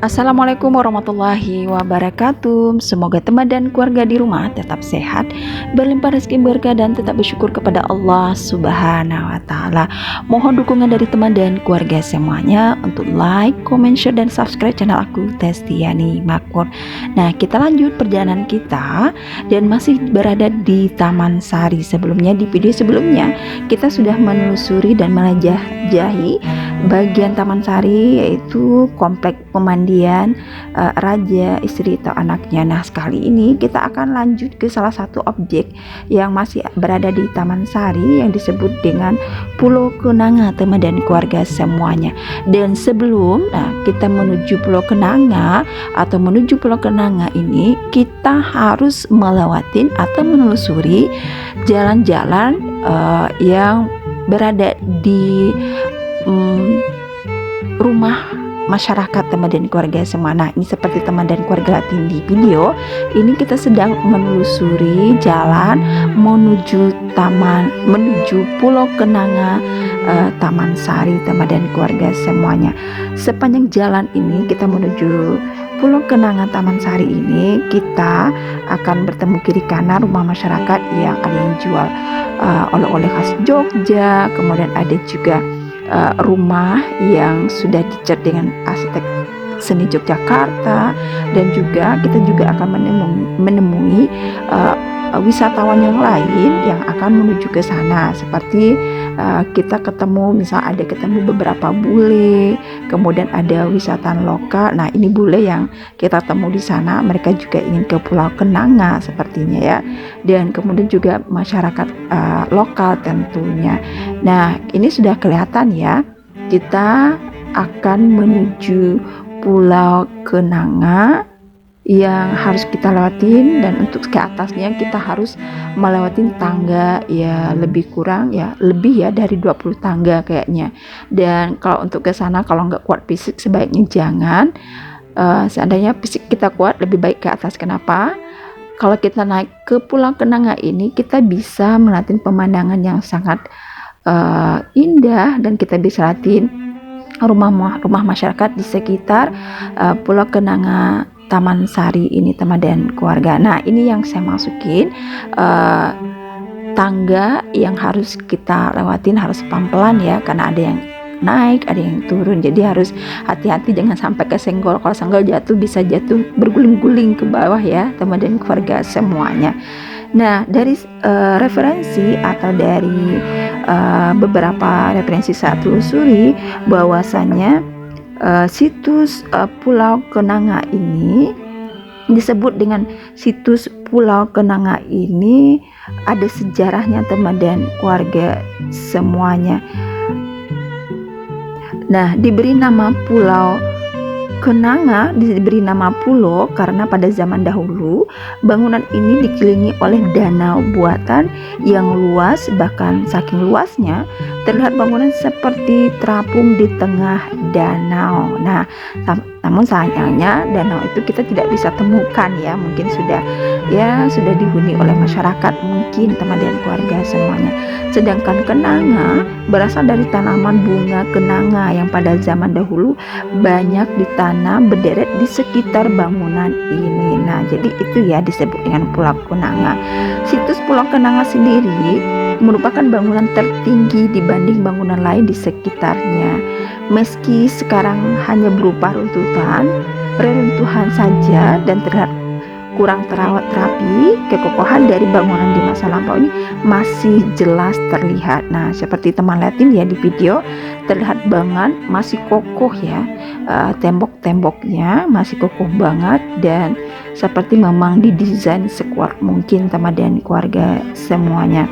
Assalamualaikum warahmatullahi wabarakatuh. Semoga teman dan keluarga di rumah tetap sehat, berlimpah rezeki berkah dan tetap bersyukur kepada Allah Subhanahu wa taala. Mohon dukungan dari teman dan keluarga semuanya untuk like, comment, share dan subscribe channel aku Testiani Makmur. Nah, kita lanjut perjalanan kita dan masih berada di Taman Sari. Sebelumnya di video sebelumnya kita sudah menelusuri dan menjelajahi bagian Taman Sari, yaitu komplek pemandian raja, istri atau anaknya. Nah, sekali ini kita akan lanjut ke salah satu objek yang masih berada di Taman Sari yang disebut dengan Pulau Kenanga, teman dan keluarga semuanya. Dan sebelum kita menuju Pulau Kenanga atau menuju Pulau Kenanga ini, kita harus melewatin atau menelusuri jalan-jalan yang berada di rumah masyarakat teman dan keluarga semua. Nah, ini seperti teman dan keluarga lihat di video ini, kita sedang menelusuri jalan menuju Pulau Kenanga, Taman Sari, teman dan keluarga semuanya. Sepanjang jalan ini kita menuju Pulau Kenanga Taman Sari ini, kita akan bertemu kiri kanan rumah masyarakat yang ada yang jual oleh-oleh khas Jogja, kemudian ada juga rumah yang sudah dicat dengan arsitek seni Yogyakarta, dan juga kita juga akan menemui wisatawan yang lain yang akan menuju ke sana. Seperti kita ketemu, misal ada ketemu beberapa bule, kemudian ada wisatawan lokal. Nah, ini bule yang kita temu di sana, mereka juga ingin ke Pulau Kenanga sepertinya ya. Dan kemudian juga masyarakat lokal tentunya. Nah, ini sudah kelihatan ya, kita akan menuju Pulau Kenanga yang harus kita lewatin, dan untuk ke atasnya kita harus melewatin tangga ya, lebih dari 20 tangga kayaknya. Dan kalau untuk ke sana, kalau nggak kuat fisik sebaiknya jangan. Seandainya fisik kita kuat, lebih baik ke atas. Kenapa? Kalau kita naik ke Pulau Kenanga ini, kita bisa melihat pemandangan yang sangat indah, dan kita bisa lihat rumah masyarakat di sekitar Pulau Kenanga Taman Sari ini, teman dan keluarga. Nah, ini yang saya masukin, tangga yang harus kita lewatin harus pelan-pelan ya, karena ada yang naik, ada yang turun. Jadi harus hati-hati, jangan sampai kesenggol. Kalau senggol jatuh, bisa jatuh berguling-guling ke bawah ya, teman dan keluarga semuanya. Nah, dari referensi atau dari beberapa referensi saya telusuri, bahwasannya situs Pulau Kenanga ini disebut dengan situs Pulau Kenanga ini ada sejarahnya, teman dan keluarga semuanya. Nah, diberi nama Pulau Kenanga, diberi nama pulau karena pada zaman dahulu bangunan ini dikelilingi oleh danau buatan yang luas, bahkan saking luasnya terlihat bangunan seperti terapung di tengah danau. Nah, namun sayangnya danau itu kita tidak bisa temukan ya, mungkin sudah dihuni oleh masyarakat mungkin, teman dan keluarga semuanya. Sedangkan kenanga berasal dari tanaman bunga kenanga yang pada zaman dahulu banyak ditanam berderet di sekitar bangunan ini. Nah, jadi itu ya disebut dengan Pulau Kenanga. Situs Pulau Kenanga sendiri merupakan bangunan tertinggi dibanding bangunan lain di sekitarnya. Meski sekarang hanya berupa reruntuhan saja dan terlihat kurang terawat rapi, kekokohan dari bangunan di masa lampau ini masih jelas terlihat. Nah, seperti teman lihatin ya di video, terlihat banget masih kokoh ya, tembok-temboknya masih kokoh banget, dan seperti memang didesain sekuat mungkin, teman dan keluarga semuanya.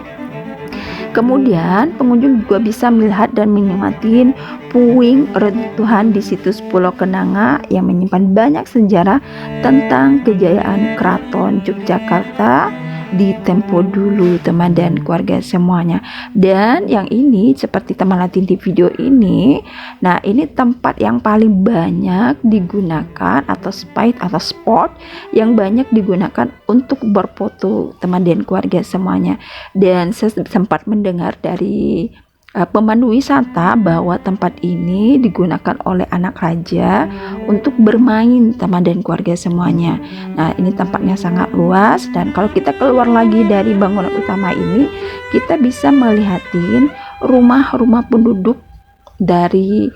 Kemudian pengunjung juga bisa melihat dan menikmati puing reruntuhan di situs Pulau Kenanga yang menyimpan banyak sejarah tentang kejayaan Keraton Yogyakarta di tempo dulu, teman dan keluarga semuanya. Dan yang ini seperti teman lihat di video ini, nah ini tempat yang paling banyak digunakan atau spot yang banyak digunakan untuk berfoto, teman dan keluarga semuanya. Dan saya sempat mendengar dari pemandu wisata bahwa tempat ini digunakan oleh anak raja untuk bermain teman dan keluarga semuanya. Nah, ini tempatnya sangat luas, dan kalau kita keluar lagi dari bangunan utama ini, kita bisa melihatin rumah-rumah penduduk dari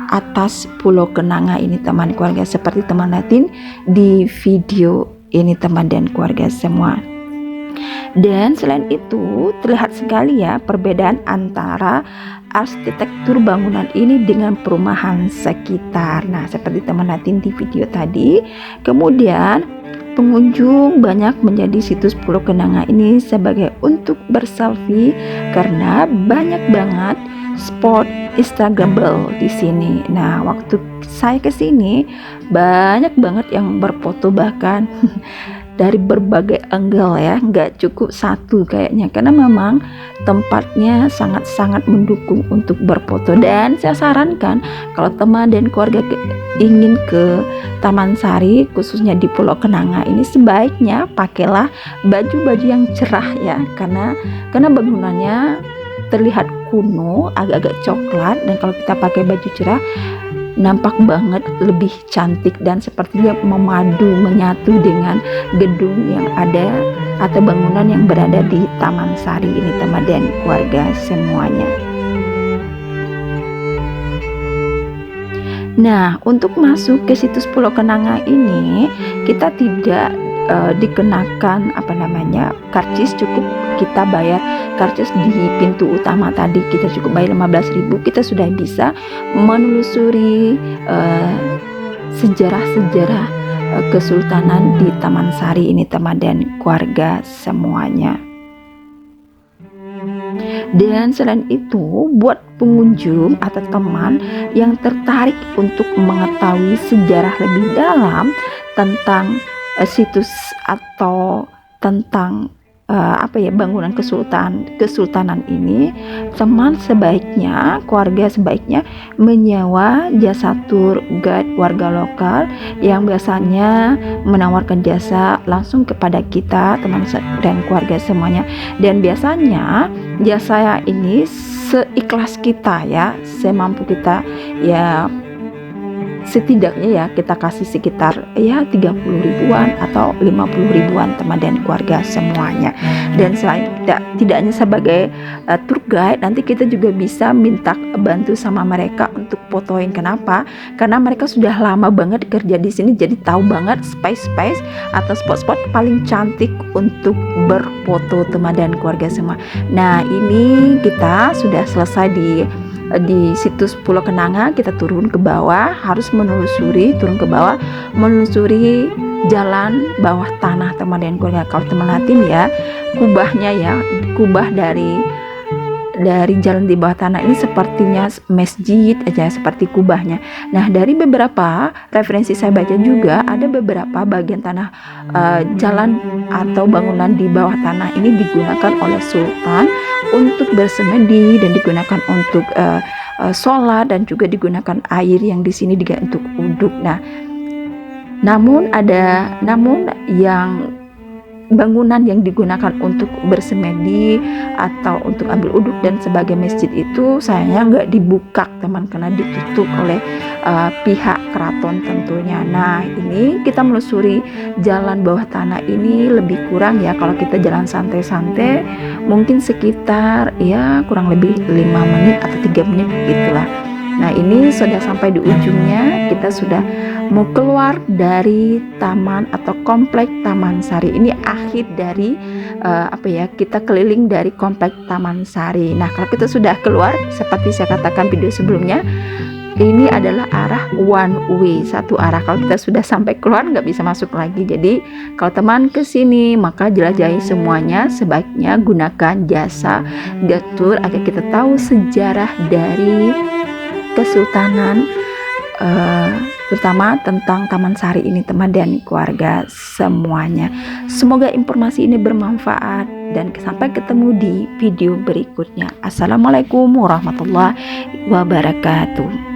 atas Pulau Kenanga ini teman keluarga, seperti teman lihatin di video ini teman dan keluarga semua. Dan selain itu terlihat sekali ya perbedaan antara arsitektur bangunan ini dengan perumahan sekitar. Nah, seperti teman lihatin di video tadi. Kemudian pengunjung banyak menjadi situs Pulau Kenanga ini sebagai untuk berselfie karena banyak banget spot Instagramable di sini. Nah, waktu saya ke sini banyak banget yang berfoto, bahkan dari berbagai angle ya, nggak cukup satu kayaknya, karena memang tempatnya sangat-sangat mendukung untuk berfoto. Dan saya sarankan kalau teman dan keluarga ingin ke Taman Sari, khususnya di Pulau Kenanga ini, sebaiknya pakailah baju-baju yang cerah ya, karena bangunannya terlihat kuno, agak-agak coklat, dan kalau kita pakai baju cerah nampak banget lebih cantik dan sepertinya menyatu dengan gedung yang ada atau bangunan yang berada di Taman Sari ini teman dan keluarga semuanya. Nah, untuk masuk ke situs Pulau Kenanga ini kita tidak dikenakan karcis, cukup kita bayar karcis di pintu utama tadi, kita cukup bayar 15.000, kita sudah bisa menelusuri sejarah-sejarah Kesultanan di Taman Sari ini teman dan keluarga semuanya. Dan selain itu, buat pengunjung atau teman yang tertarik untuk mengetahui sejarah lebih dalam tentang situs atau tentang bangunan kesultanan ini, keluarga sebaiknya menyewa jasa tour guide warga lokal yang biasanya menawarkan jasa langsung kepada kita teman dan keluarga semuanya. Dan biasanya jasa ini seikhlas kita ya, semampu kita ya, setidaknya ya kita kasih sekitar ya 30 ribuan atau 50 ribuan teman dan keluarga semuanya. Dan selain tidak hanya sebagai tour guide, nanti kita juga bisa minta bantu sama mereka untuk fotoin. Kenapa? Karena mereka sudah lama banget kerja di sini, jadi tahu banget space atau spot-spot paling cantik untuk berfoto teman dan keluarga semua. Nah, ini kita sudah selesai di situs Pulau Kenanga. Kita turun ke bawah, harus menelusuri jalan bawah tanah teman dan keluarga. Kalau teman lihatin ya, kubah dari jalan di bawah tanah ini sepertinya masjid aja, seperti kubahnya. Nah, dari beberapa referensi saya baca juga ada beberapa bagian tanah jalan atau bangunan di bawah tanah ini digunakan oleh sultan untuk bersemedi dan digunakan untuk sholat, dan juga digunakan air yang di sini untuk uduk. Nah, namun yang bangunan yang digunakan untuk bersemedi atau untuk ambil uduk dan sebagai masjid itu sayangnya nggak dibuka teman, karena ditutup oleh pihak keraton tentunya. Nah, ini kita menelusuri jalan bawah tanah ini lebih kurang ya, kalau kita jalan santai-santai mungkin sekitar ya kurang lebih 5 menit atau 3 menit gitulah. Nah, ini sudah sampai di ujungnya, kita sudah mau keluar dari taman atau komplek Taman Sari. Ini akhir dari kita keliling dari komplek Taman Sari. Nah, kalau kita sudah keluar, seperti saya katakan video sebelumnya, ini adalah arah one way, satu arah. Kalau kita sudah sampai keluar nggak bisa masuk lagi. Jadi kalau teman ke sini maka jelajahi semuanya, sebaiknya gunakan jasa guide tour agar kita tahu sejarah dari Kesultanan, terutama tentang Taman Sari ini teman dan keluarga semuanya. Semoga informasi ini bermanfaat dan sampai ketemu di video berikutnya. Assalamualaikum warahmatullahi wabarakatuh.